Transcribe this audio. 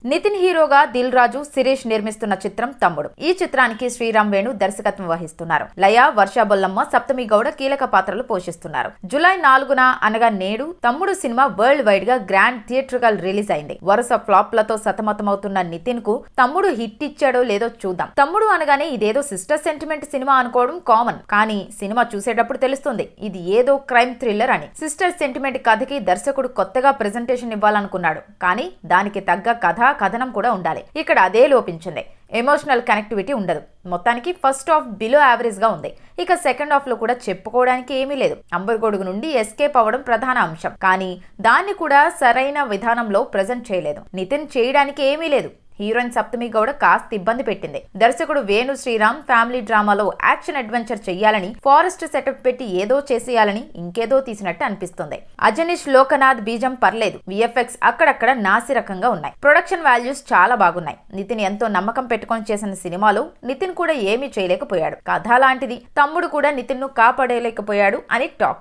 నితిన్ హీరోగా దిల్ రాజు, శిరీష్ నిర్మిస్తున్న చిత్రం తమ్ముడు. ఈ చిత్రానికి శ్రీరామ్ వేణు దర్శకత్వం వహిస్తున్నారు. లయ, వర్ష బొల్లమ్మ, సప్తమి గౌడ కీలక పాత్రలు పోషిస్తున్నారు. జూలై 4న అనగా నేడు తమ్ముడు సినిమా వరల్డ్ వైడ్ గా గ్రాండ్ థియేట్రికల్ రిలీజ్ అయింది. వరుస ఫ్లాప్లతో సతమతమవుతున్న నితిన్ కు తమ్ముడు హిట్ ఇచ్చాడో లేదో చూద్దాం. తమ్ముడు అనగానే ఇదేదో సిస్టర్ సెంటిమెంట్ సినిమా అనుకోవడం కామన్, కానీ సినిమా చూసేటప్పుడు తెలుస్తుంది ఇది ఏదో క్రైమ్ థ్రిల్లర్ అని. సిస్టర్ సెంటిమెంట్ కథకి దర్శకుడు కొత్తగా ప్రెజెంటేషన్ ఇవ్వాలనుకున్నాడు, కానీ దానికి తగ్గ కథనం కూడా ఉండాలి. ఇక్కడ అదే లోపించింది. ఎమోషనల్ కనెక్టివిటీ ఉండదు. మొత్తానికి ఫస్ట్ హాఫ్ బిలో యావరేజ్ గా ఉంది. ఇక సెకండ్ హాఫ్ లో కూడా చెప్పుకోవడానికి ఏమీ లేదు. అంబర్గొడుగు నుండి ఎస్కేప్ అవ్వడం ప్రధాన అంశం, కానీ దాన్ని కూడా సరైన విధానంలో ప్రెజెంట్ చేయలేదు. నితిన్ చేయడానికి ఏమీ లేదు. హీరోయిన్ సప్తమి గౌడ కాస్త ఇబ్బంది పెట్టింది. దర్శకుడు వేణు శ్రీరామ్ ఫ్యామిలీ డ్రామాలో యాక్షన్ అడ్వెంచర్ చెయ్యాలని, ఫారెస్ట్ సెటప్ పెట్టి ఏదో చేసేయాలని ఇంకేదో తీసినట్టు అనిపిస్తుంది. అజనీష్ లోకనాథ్ బీజం పర్లేదు. విఎఫ్ఎక్స్ అక్కడక్కడ నాసిరకంగా ఉన్నాయి. ప్రొడక్షన్ వాల్యూస్ చాలా బాగున్నాయి. నితిన్ ఎంతో నమ్మకం పెట్టుకొని చేసిన సినిమాలో నితిన్ కూడా ఏమీ చేయలేకపోయాడు. కథ లాంటిది. తమ్ముడు కూడా నితిన్ ను కాపాడలేకపోయాడు అని టాక్.